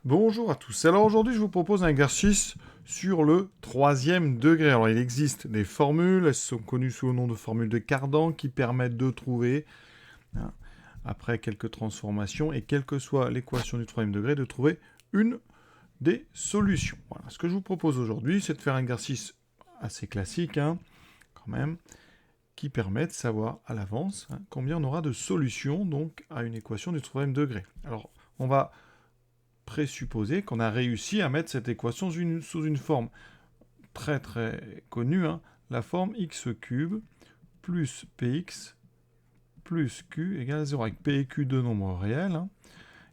Bonjour à tous. Alors aujourd'hui, je vous propose un exercice sur le troisième degré. Alors il existe des formules, elles sont connues sous le nom de formules de Cardan, qui permettent de trouver, hein, après quelques transformations, et quelle que soit l'équation du troisième degré, de trouver une des solutions. Voilà. Ce que je vous propose aujourd'hui, c'est de faire un exercice assez classique, quand même, qui permet de savoir à l'avance combien on aura de solutions donc, à une équation du troisième degré. Alors on va présupposer qu'on a réussi à mettre cette équation sous une forme très très connue, la forme x cube plus px plus q égale 0, avec p et q deux nombres réels.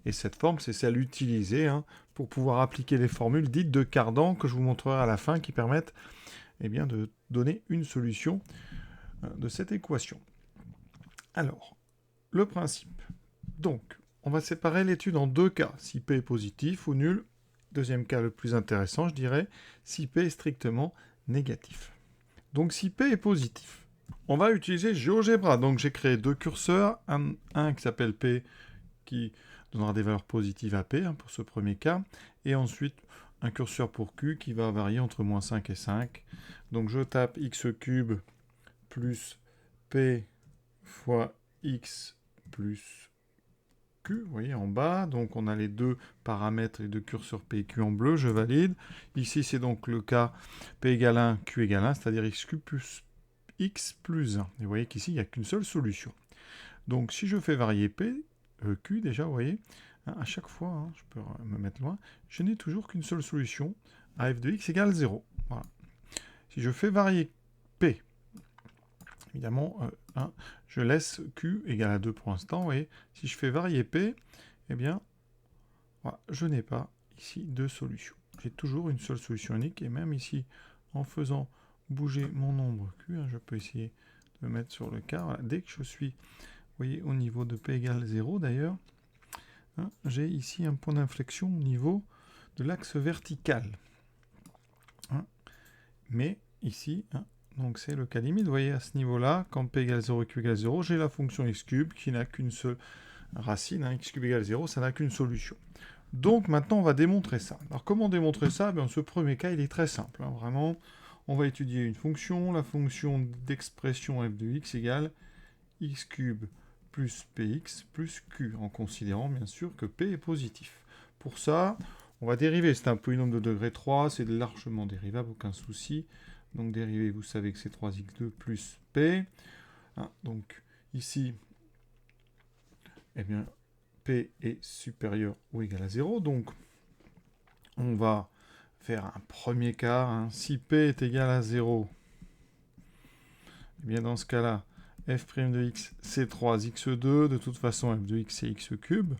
Et cette forme, c'est celle utilisée pour pouvoir appliquer les formules dites de Cardan que je vous montrerai à la fin, qui permettent de donner une solution de cette équation. Alors, le principe. Donc, on va séparer l'étude en deux cas, si P est positif ou nul. Deuxième cas le plus intéressant, je dirais, si P est strictement négatif. Donc si P est positif, on va utiliser GeoGebra. Donc j'ai créé deux curseurs, un qui s'appelle P, qui donnera des valeurs positives à P pour ce premier cas, et ensuite un curseur pour Q qui va varier entre moins 5 et 5. Donc je tape x cube plus P fois x plus Q, vous voyez, en bas. Donc, on a les deux paramètres, les deux curseurs P et Q en bleu, je valide. Ici, c'est donc le cas P égale 1, Q égale 1, c'est-à-dire x plus x plus 1. Et vous voyez qu'ici, il n'y a qu'une seule solution. Donc, si je fais varier P, Q, déjà, vous voyez, à chaque fois, je peux me mettre loin, je n'ai toujours qu'une seule solution, à f de x égale 0. Voilà. Si je fais varier P, évidemment, je laisse Q égale à 2 pour l'instant. Et si je fais varier P, eh bien, voilà, je n'ai pas ici de solution. J'ai toujours une seule solution unique. Et même ici, en faisant bouger mon nombre Q, je peux essayer de me mettre sur le cas. Voilà, dès que je suis, vous voyez, au niveau de P égale 0 d'ailleurs, j'ai ici un point d'inflexion au niveau de l'axe vertical. Mais ici, donc c'est le cas limite. Vous voyez, à ce niveau-là, quand P égale 0 et Q égale 0, j'ai la fonction x cube qui n'a qu'une seule racine. X cube égale 0, ça n'a qu'une solution. Donc maintenant, on va démontrer ça. Alors comment démontrer ça? Ce premier cas, il est très simple. Vraiment, on va étudier une fonction, la fonction d'expression f de x égale x cube plus px plus q, en considérant bien sûr que p est positif. Pour ça, on va dériver. C'est un polynôme de degré 3, c'est largement dérivable, aucun souci. Donc dériver, vous savez que c'est 3x2 plus p. Donc ici, eh bien, p est supérieur ou égal à 0. Donc on va faire un premier cas. Si p est égal à 0, eh bien dans ce cas-là, f' de x, c'est 3x2. De toute façon, f de x, c'est x cube.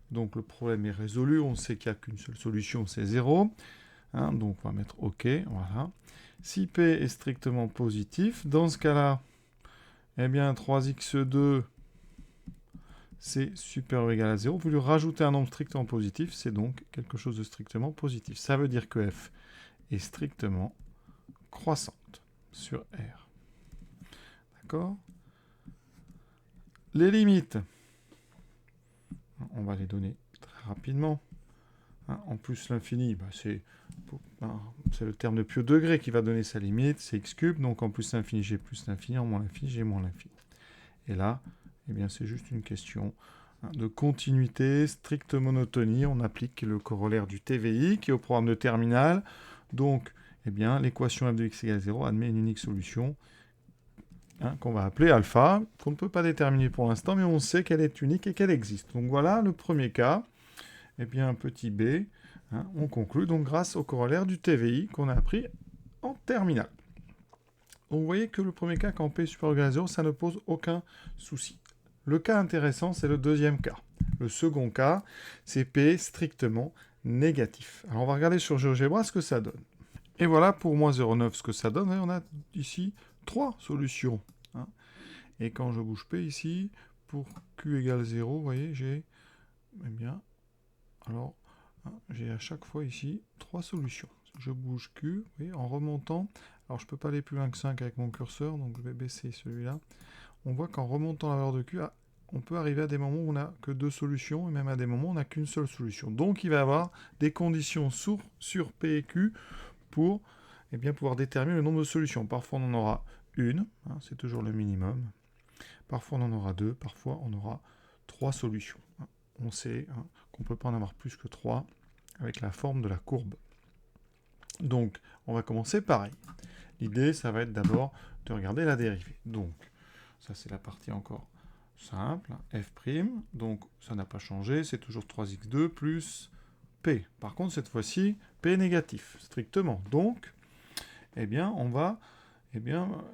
Donc le problème est résolu. On sait qu'il n'y a qu'une seule solution, c'est 0. Donc on va mettre OK. Voilà. Si P est strictement positif, dans ce cas-là, eh bien 3x2, c'est supérieur ou égal à 0. Vous lui rajoutez un nombre strictement positif, c'est donc quelque chose de strictement positif. Ça veut dire que f est strictement croissante sur R. D'accord? Les limites, on va les donner très rapidement. En plus, l'infini, c'est le terme de plus haut degré qui va donner sa limite, c'est x cube, donc en plus l'infini, j'ai plus l'infini, en moins l'infini, j'ai moins l'infini. Et là, eh bien, c'est juste une question de continuité, stricte monotonie. On applique le corollaire du TVI qui est au programme de terminale. Donc, eh bien, l'équation f de x égale 0 admet une unique solution qu'on va appeler alpha, qu'on ne peut pas déterminer pour l'instant, mais on sait qu'elle est unique et qu'elle existe. Donc voilà le premier cas. Eh bien, petit b, on conclut donc grâce au corollaire du TVI qu'on a appris en terminale. Donc vous voyez que le premier cas, quand P est supérieur ou égal à 0, ça ne pose aucun souci. Le cas intéressant, c'est le deuxième cas. Le second cas, c'est P strictement négatif. Alors on va regarder sur GeoGebra ce que ça donne. Et voilà pour moins 0,9 ce que ça donne. Et on a ici 3 solutions. Et quand je bouge P ici, pour Q égale 0, vous voyez, j'ai... Eh bien, alors, j'ai à chaque fois ici 3 solutions. Je bouge Q, vous voyez, en remontant. Alors, je ne peux pas aller plus loin que 5 avec mon curseur, donc je vais baisser celui-là. On voit qu'en remontant la valeur de Q, on peut arriver à des moments où on n'a que 2 solutions, et même à des moments où on n'a qu'une seule solution. Donc il va y avoir des conditions sur P et Q pour pouvoir déterminer le nombre de solutions. Parfois on en aura une, c'est toujours le minimum. Parfois on en aura 2, parfois on aura 3 solutions. On sait qu'on ne peut pas en avoir plus que 3 avec la forme de la courbe. Donc on va commencer pareil. L'idée, ça va être d'abord de regarder la dérivée. Donc, ça c'est la partie encore simple, f', donc ça n'a pas changé, c'est toujours 3x2 plus p. Par contre, cette fois-ci, p est négatif, strictement. Donc, on va,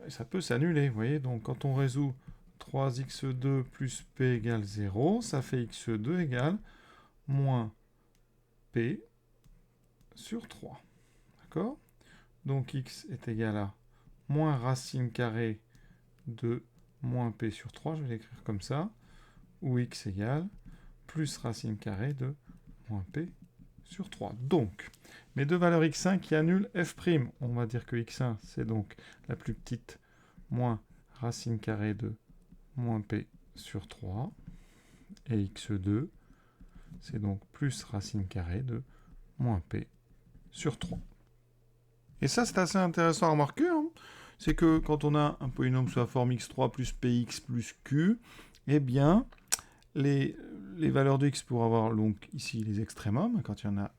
ça peut s'annuler, vous voyez. Donc, quand on résout 3x2 plus p égale 0, ça fait x2 égale moins p sur 3. D'accord ? Donc x est égal à moins racine carrée de moins p sur 3, je vais l'écrire comme ça, ou x égale plus racine carrée de moins p sur 3. Donc, mes deux valeurs x1 qui annulent f', on va dire que x1, c'est donc la plus petite, moins racine carrée de moins p sur 3, et x2, c'est donc plus racine carrée de moins p sur 3. Et ça, c'est assez intéressant à remarquer, c'est que quand on a un polynôme sous la forme x3 plus px plus q, les valeurs de x pour avoir donc ici les extrémums, quand il y en a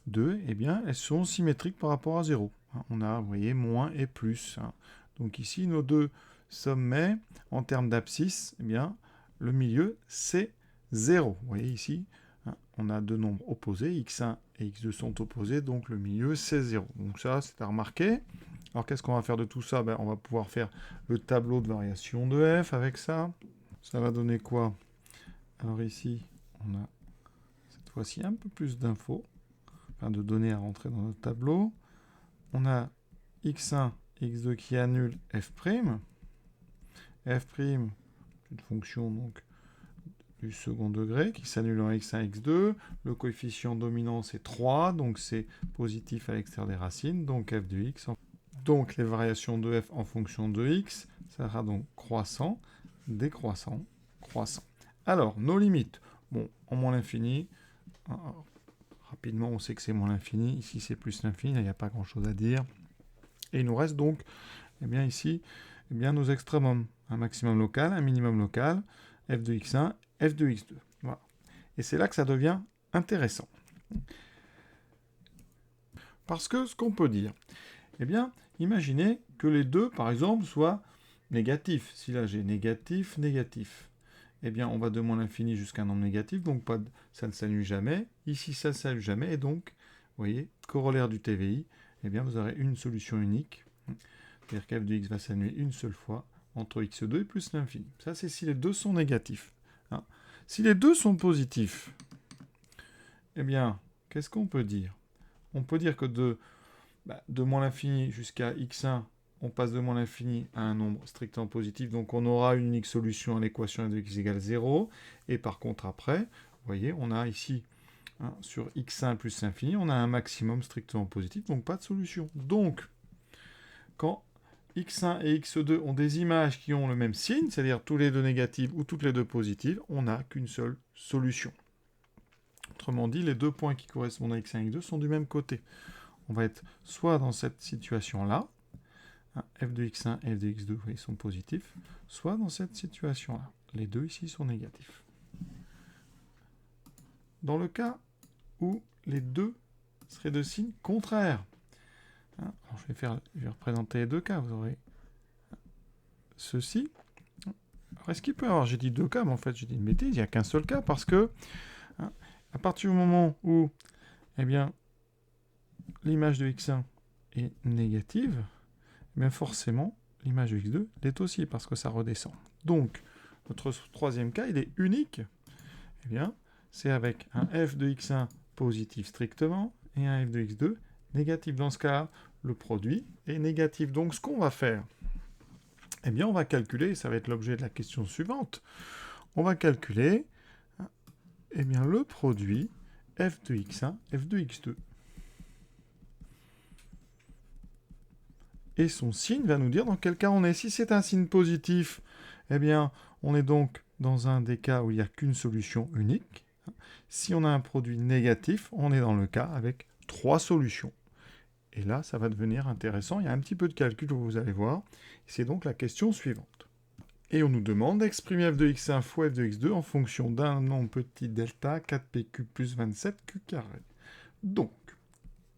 2, elles sont symétriques par rapport à 0. On a, vous voyez, moins et plus. Donc ici, nos deux sommets, en termes d'abscisse, le milieu, c'est 0. Vous voyez ici, on a deux nombres opposés, x1 et x2 sont opposés, donc le milieu, c'est 0. Donc ça, c'est à remarquer. Alors, qu'est-ce qu'on va faire de tout ça ? On va pouvoir faire le tableau de variation de f avec ça. Ça va donner quoi ? Alors ici, on a cette fois-ci un peu plus d'infos, de données à rentrer dans notre tableau. On a x1, x2 qui annule f'. F', une fonction donc du second degré qui s'annule en x1, x2. Le coefficient dominant, c'est 3, donc c'est positif à l'extérieur des racines, donc f de x. Donc les variations de f en fonction de x, ça sera donc croissant, décroissant, croissant. Alors, nos limites. Bon, en moins l'infini, rapidement, on sait que c'est moins l'infini. Ici, c'est plus l'infini, il n'y a pas grand-chose à dire. Et il nous reste donc, ici, nos extrémums. Un maximum local, un minimum local, f de x1, f de x2. Voilà. Et c'est là que ça devient intéressant. Parce que ce qu'on peut dire, imaginez que les deux, par exemple, soient négatifs. Si là, j'ai négatif, négatif. On va de moins l'infini jusqu'à un nombre négatif, donc ça ne s'annule jamais. Ici, ça ne s'annule jamais, et donc, vous voyez, corollaire du TVI, vous aurez une solution unique. C'est-à-dire qu'f de x va s'annuler une seule fois entre x2 et plus l'infini. Ça, c'est si les deux sont négatifs. Si les deux sont positifs, qu'est-ce qu'on peut dire ? On peut dire que de moins l'infini jusqu'à x1, on passe de moins l'infini à un nombre strictement positif, donc on aura une unique solution à l'équation f de x égale 0, et par contre après, vous voyez, on a ici, sur x1 plus l'infini, on a un maximum strictement positif, donc pas de solution. Donc, quand x1 et x2 ont des images qui ont le même signe, c'est-à-dire tous les deux négatives ou toutes les deux positives, on n'a qu'une seule solution. Autrement dit, les deux points qui correspondent à x1 et x2 sont du même côté. On va être soit dans cette situation-là, f de x1 et f de x2, vous voyez, sont positifs, soit dans cette situation-là. Les deux ici sont négatifs. Dans le cas où les deux seraient de signe contraire, alors je vais représenter les deux cas. Vous aurez ceci. Alors, est-ce qu'il peut y avoir, j'ai dit deux cas, mais en fait, j'ai dit une bêtise, il n'y a qu'un seul cas, parce que, à partir du moment où, l'image de x1 est négative, forcément, l'image de x2 l'est aussi, parce que ça redescend. Donc, notre troisième cas, il est unique. C'est avec un f de x1 positif strictement, et un f de x2 négatif. Dans ce cas, le produit est négatif. Donc, ce qu'on va faire, on va calculer, et ça va être l'objet de la question suivante, on va calculer le produit f de x1, f de x2. Et son signe va nous dire dans quel cas on est. Si c'est un signe positif, on est donc dans un des cas où il n'y a qu'une solution unique. Si on a un produit négatif, on est dans le cas avec 3 solutions. Et là, ça va devenir intéressant. Il y a un petit peu de calcul, vous allez voir. C'est donc la question suivante. Et on nous demande d'exprimer f de x1 fois f de x2 en fonction d'un nombre petit delta 4p³ plus 27q². Donc,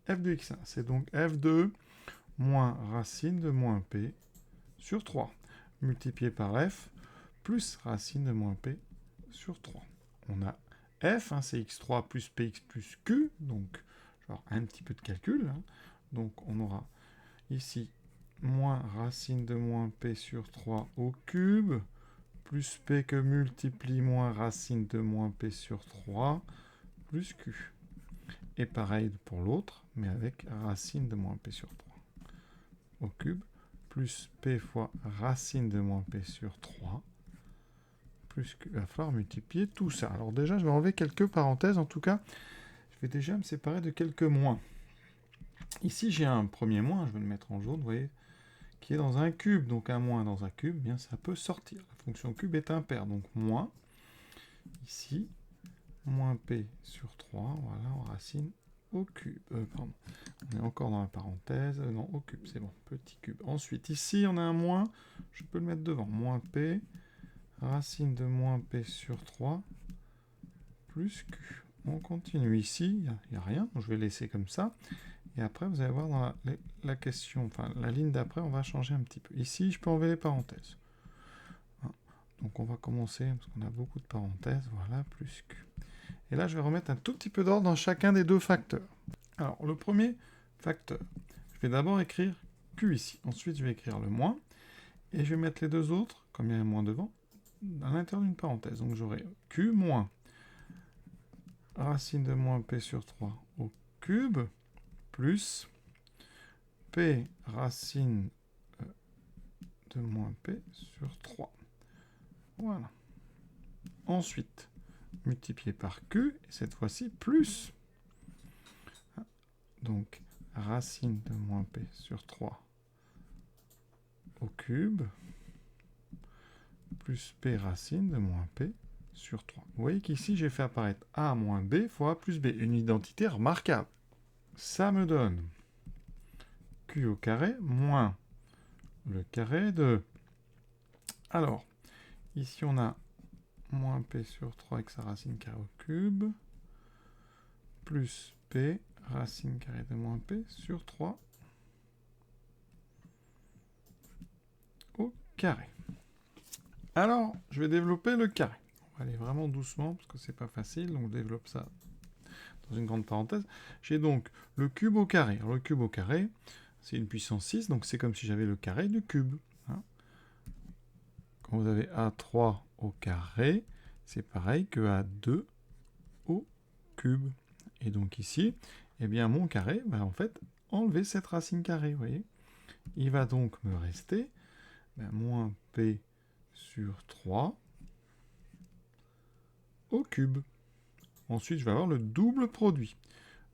f de x1, c'est donc f de moins racine de moins p sur 3, multiplié par f plus racine de moins p sur 3. On a f, c'est x3 plus px plus q, donc genre un petit peu de calcul. Donc on aura ici moins racine de moins p sur 3 au cube, plus p que multiplie moins racine de moins p sur 3, plus q. Et pareil pour l'autre, mais avec racine de moins p sur 3 au cube, plus p fois racine de moins p sur 3, plus q. Il va falloir multiplier tout ça. Alors déjà, je vais enlever quelques parenthèses. En tout cas, je vais déjà me séparer de quelques moins. Ici, j'ai un premier moins, je vais le mettre en jaune, vous voyez, qui est dans un cube. Donc un moins dans un cube, eh bien ça peut sortir. La fonction cube est impaire, donc moins, ici, moins p sur 3, voilà, en racine au cube. Pardon, on est encore dans la parenthèse, non, au cube, c'est bon, petit cube. Ensuite, ici, on a un moins, je peux le mettre devant, moins p, racine de moins p sur 3, plus q. On continue ici, il n'y a rien, donc je vais laisser comme ça. Et après, vous allez voir dans la question, enfin la ligne d'après, on va changer un petit peu. Ici, je peux enlever les parenthèses. Donc on va commencer, parce qu'on a beaucoup de parenthèses, voilà, plus q. Et là, je vais remettre un tout petit peu d'ordre dans chacun des deux facteurs. Alors, le premier facteur, je vais d'abord écrire q ici. Ensuite, je vais écrire le moins. Et je vais mettre les deux autres, comme il y a un moins devant, à l'intérieur d'une parenthèse. Donc j'aurai q moins racine de moins p sur 3 au cube, plus p racine de moins p sur 3. Voilà. Ensuite, multiplié par q, et cette fois-ci plus. Donc, racine de moins p sur 3 au cube, plus p racine de moins p sur 3. Vous voyez qu'ici, j'ai fait apparaître a moins b fois a plus b, une identité remarquable. Ça me donne q au carré moins le carré de... Alors, ici, on a moins p sur 3 avec sa racine carrée au cube, plus p racine carrée de moins p sur 3 au carré. Alors, je vais développer le carré. On va aller vraiment doucement, parce que c'est pas facile, donc on développe ça dans une grande parenthèse. J'ai donc le cube au carré. Alors, le cube au carré, c'est une puissance 6, donc c'est comme si j'avais le carré du cube. Quand vous avez A3 au carré, c'est pareil que A2 au cube. Et donc ici, eh bien mon carré va en fait enlever cette racine carrée, vous voyez. Il va donc me rester moins P sur 3 au cube. Ensuite, je vais avoir le double produit.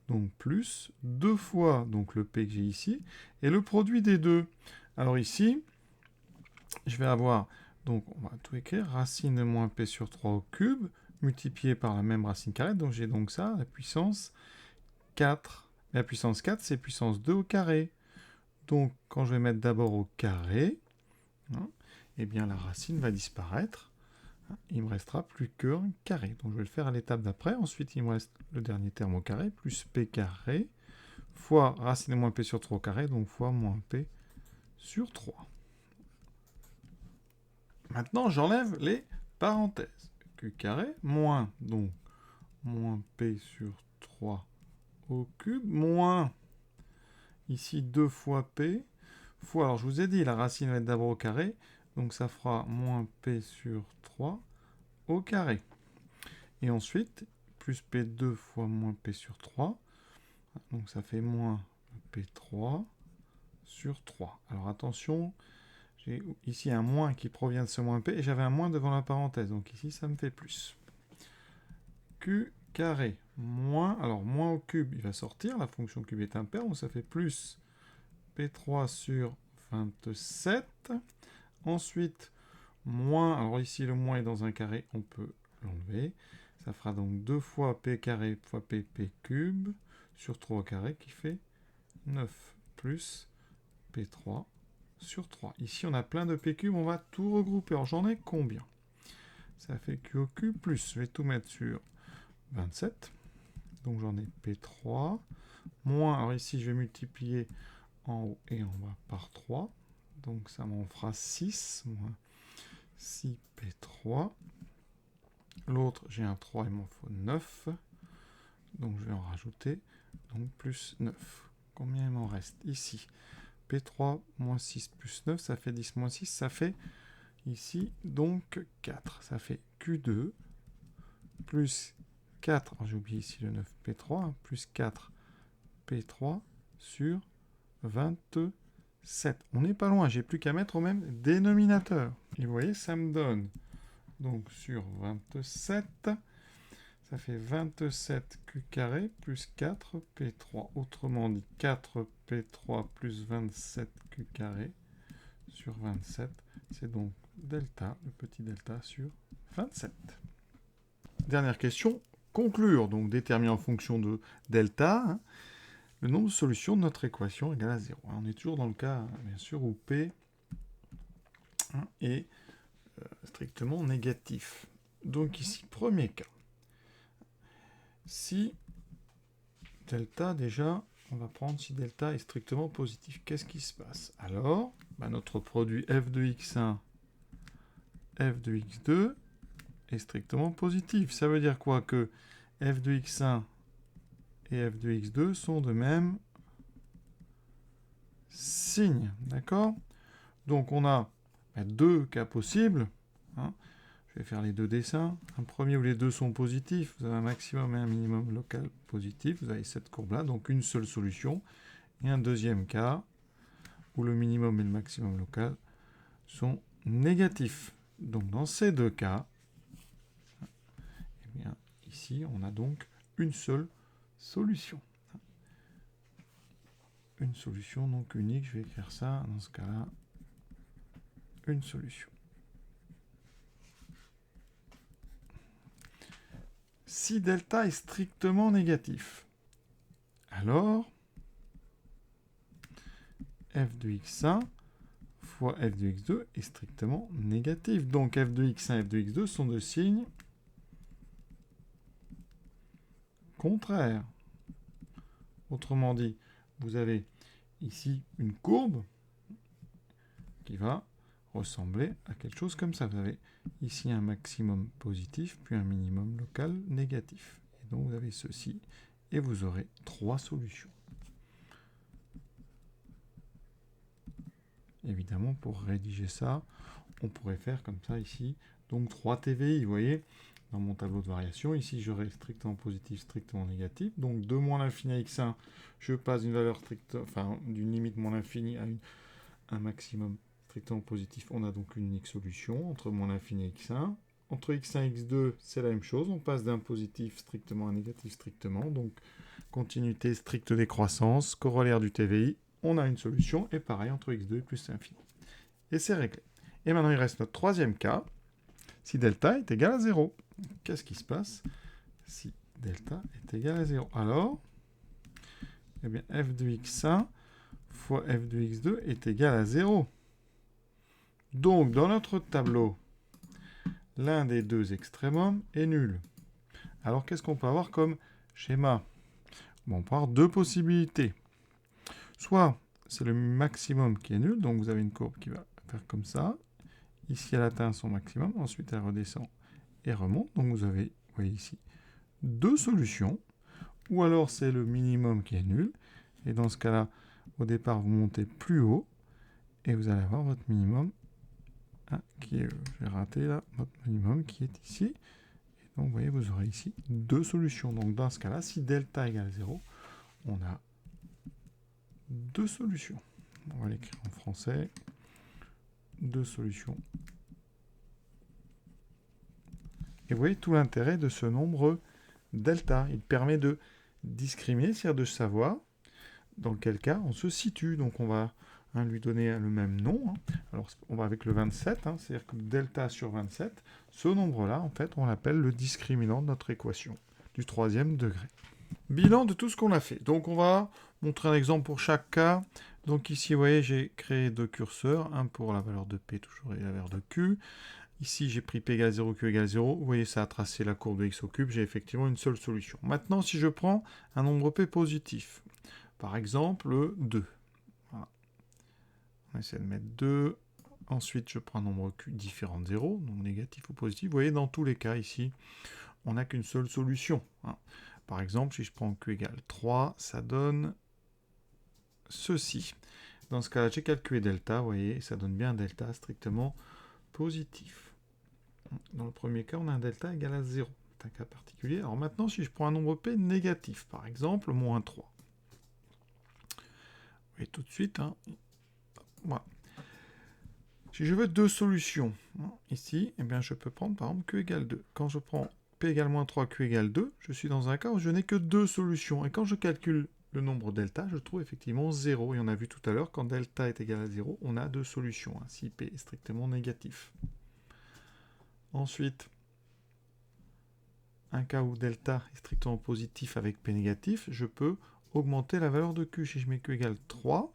Donc plus 2 fois donc le P que j'ai ici, et le produit des deux. Alors ici, je vais avoir, donc on va tout écrire, racine de moins P sur 3 au cube, multiplié par la même racine carrée, donc j'ai donc ça, la puissance 4. La puissance 4, c'est puissance 2 au carré. Donc, quand je vais mettre d'abord au carré, eh bien la racine va disparaître. Il me restera plus qu'un carré. Donc, je vais le faire à l'étape d'après. Ensuite, il me reste le dernier terme au carré, plus p carré, fois racine de moins p sur 3 au carré, donc fois moins p sur 3. Maintenant, j'enlève les parenthèses. Q carré, moins, donc, moins p sur 3 au cube, moins, ici 2 fois p, fois, alors je vous ai dit, la racine va être d'abord au carré, donc ça fera moins p sur 3 au carré. Et ensuite, plus p2 fois moins p sur 3, donc ça fait moins p3 sur 3. Alors attention, j'ai ici un moins qui provient de ce moins p, et j'avais un moins devant la parenthèse, donc ici ça me fait plus. Q carré, moins, alors moins au cube, il va sortir, la fonction cube est impaire, donc ça fait plus P3 sur 27. Ensuite, moins, alors ici le moins est dans un carré, on peut l'enlever. Ça fera donc 2 fois p carré fois p cube sur 3 au carré qui fait 9 plus p3 sur 3. Ici on a plein de p cubes, on va tout regrouper. Alors j'en ai combien? Ça fait q au cube plus, je vais tout mettre sur 27. Donc j'en ai p3 moins, alors ici je vais multiplier en haut et en bas par 3. Donc ça m'en fera 6 moins 6p3. L'autre, j'ai un 3, il m'en faut 9. Donc je vais en rajouter. Donc plus 9. Combien il m'en reste ici? P3 moins 6 plus 9, ça fait 10 moins 6. Ça fait ici donc 4. Ça fait Q2 plus 4. J'ai oublié ici le 9P3. Plus 4 P3 sur 27. On n'est pas loin, j'ai plus qu'à mettre au même dénominateur. Et vous voyez, ça me donne donc sur 27, ça fait 27Q carré plus 4P3. Autrement dit, 4P3 plus 27Q carré sur 27. C'est donc delta, le petit delta sur 27. Dernière question, conclure. Donc déterminer en fonction de delta le nombre de solutions de notre équation égale à 0. On est toujours dans le cas, bien sûr, où P est strictement négatif. Donc ici, premier cas. Si delta, déjà, on va prendre si delta est strictement positif. Qu'est-ce qui se passe? Alors, notre produit f de x1, f de x2 est strictement positif. Ça veut dire quoi? Que f de x1 et f de x2 sont de même signe. D'accord? Donc on a deux cas possibles. Je vais faire les deux dessins. Un premier où les deux sont positifs, vous avez un maximum et un minimum local positif. Vous avez cette courbe-là, donc une seule solution. Et un deuxième cas où le minimum et le maximum local sont négatifs. Donc dans ces deux cas, eh bien, ici on a donc une seule solution. Une solution donc unique, je vais écrire ça dans ce cas-là, une solution. Si delta est strictement négatif, alors f de x1 fois f de x2 est strictement négatif. Donc f de x1 et f de x2 sont de signes contraires. Autrement dit, vous avez ici une courbe qui va ressembler à quelque chose comme ça. Vous avez ici un maximum positif, puis un minimum local négatif. Et donc vous avez ceci, et vous aurez trois solutions. Évidemment, pour rédiger ça, on pourrait faire comme ça ici. Donc 3 TVI, vous voyez, dans mon tableau de variation, ici j'aurai strictement positif, strictement négatif. Donc de moins l'infini à x1, je passe d'une valeur stricte, enfin d'une limite moins l'infini à un maximum strictement positif. On a donc une unique solution entre moins l'infini et x1. Entre x1 et x2, c'est la même chose. On passe d'un positif strictement à un négatif strictement. Donc continuité stricte décroissance, corollaire du TVI. On a une solution, et pareil entre x2 et plus l'infini. Et c'est réglé. Et maintenant, il reste notre troisième cas, si delta est égal à 0. Qu'est-ce qui se passe si delta est égal à 0? Alors, eh bien, f de x1 fois f de x2 est égal à 0. Donc, dans notre tableau, l'un des deux extrémums est nul. Alors, qu'est-ce qu'on peut avoir comme schéma? Bon, on peut avoir deux possibilités. Soit c'est le maximum qui est nul, donc vous avez une courbe qui va faire comme ça. Ici, elle atteint son maximum, ensuite elle redescend et remonte. Donc vous avez, vous voyez ici, deux solutions. Ou alors c'est le minimum qui est nul. Et dans ce cas-là, au départ, vous montez plus haut et vous allez avoir votre minimum qui est, j'ai raté là, votre minimum qui est ici. Et donc vous voyez, vous aurez ici deux solutions. Donc dans ce cas-là, si delta égale 0, on a deux solutions. On va l'écrire en français. Deux solutions. Et vous voyez tout l'intérêt de ce nombre delta. Il permet de discriminer, c'est-à-dire de savoir dans quel cas on se situe. Donc on va lui donner le même nom. Hein. Alors, on va avec le 27, hein, c'est-à-dire que delta sur 27, ce nombre-là, en fait, on l'appelle le discriminant de notre équation du troisième degré. Bilan de tout ce qu'on a fait. Donc, on va montrer un exemple pour chaque cas. Donc, ici, vous voyez, j'ai créé deux curseurs, un pour la valeur de P toujours et la valeur de Q. Ici, j'ai pris P égale 0, Q égale 0. Vous voyez, ça a tracé la courbe de x au cube. J'ai effectivement une seule solution. Maintenant, si je prends un nombre P positif, par exemple, le 2. Voilà. On essaie de mettre 2. Ensuite, je prends un nombre Q différent de 0, donc négatif ou positif. Vous voyez, dans tous les cas, ici, on n'a qu'une seule solution. Hein. Par exemple, si je prends Q égale 3, ça donne ceci. Dans ce cas-là, j'ai calculé delta, vous voyez, ça donne bien un delta strictement positif. Dans le premier cas, on a un delta égal à 0. C'est un cas particulier. Alors maintenant, si je prends un nombre P négatif, par exemple, moins 3. Vous voyez tout de suite, hein, voilà. Si je veux deux solutions, hein, ici, eh bien, je peux prendre par exemple Q égale 2. Quand je prends P égale moins 3, Q égale 2, je suis dans un cas où je n'ai que deux solutions. Et quand je calcule le nombre delta, je trouve effectivement 0. Et on a vu tout à l'heure, quand delta est égal à 0, on a deux solutions, hein, si P est strictement négatif. Ensuite, un cas où delta est strictement positif avec P négatif, je peux augmenter la valeur de Q. Si je mets Q égale 3,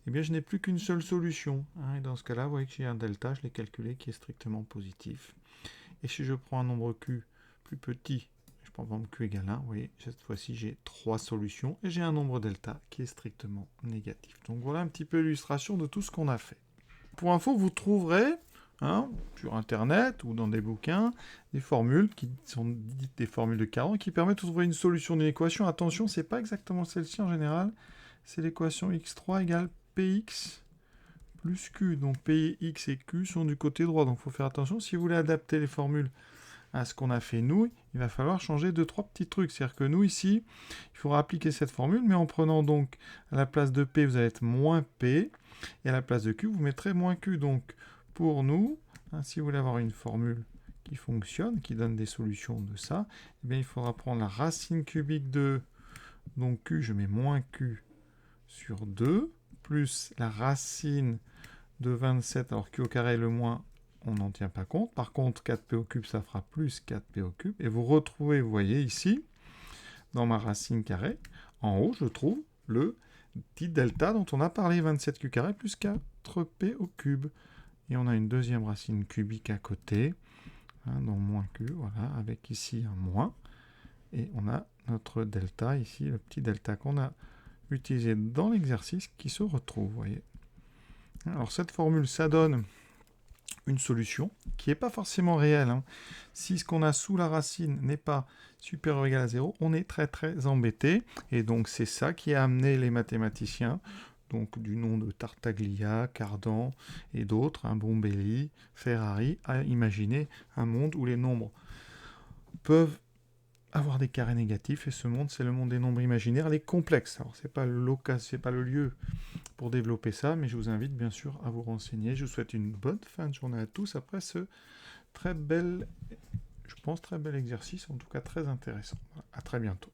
eh bien, je n'ai plus qu'une seule solution. Hein, et dans ce cas-là, vous voyez que j'ai un delta, je l'ai calculé, qui est strictement positif. Et si je prends un nombre Q plus petit, je prends par exemple Q égale 1, vous voyez, cette fois-ci, j'ai trois solutions, et j'ai un nombre delta qui est strictement négatif. Donc voilà un petit peu l'illustration de tout ce qu'on a fait. Pour info, vous trouverez, hein, sur Internet ou dans des bouquins, des formules qui sont dites des formules de Cardan qui permettent de trouver une solution d'une équation. Attention, c'est pas exactement celle-ci en général, c'est l'équation x3 égale px plus q. Donc px et q sont du côté droit. Donc il faut faire attention. Si vous voulez adapter les formules à ce qu'on a fait nous, il va falloir changer 2-3 petits trucs. C'est-à-dire que nous, ici, il faudra appliquer cette formule, mais en prenant donc à la place de p, vous allez être moins p, et à la place de q, vous mettrez moins q. Donc pour nous, hein, si vous voulez avoir une formule qui fonctionne, qui donne des solutions de ça, eh bien, il faudra prendre la racine cubique de donc q, je mets moins q sur 2, plus la racine de 27, alors q au carré le moins, on n'en tient pas compte. Par contre, 4p au cube, ça fera plus 4p au cube. Et vous retrouvez, vous voyez ici, dans ma racine carrée, en haut, je trouve le petit delta dont on a parlé, 27q carré plus 4p au cube. Et on a une deuxième racine cubique à côté, hein, donc moins q, voilà, avec ici un moins. Et on a notre delta ici, le petit delta qu'on a utilisé dans l'exercice qui se retrouve, vous voyez. Alors cette formule, ça donne une solution qui n'est pas forcément réelle. Hein. Si ce qu'on a sous la racine n'est pas supérieur ou égal à 0, on est très très embêté. Et donc c'est ça qui a amené les mathématiciens, donc du nom de Tartaglia, Cardan et d'autres, hein, Bombelli, Ferrari, à imaginer un monde où les nombres peuvent avoir des carrés négatifs, et ce monde, c'est le monde des nombres imaginaires, les complexes. Alors, c'est pas le lieu pour développer ça, mais je vous invite bien sûr à vous renseigner. Je vous souhaite une bonne fin de journée à tous après ce très bel exercice, en tout cas très intéressant. À très bientôt.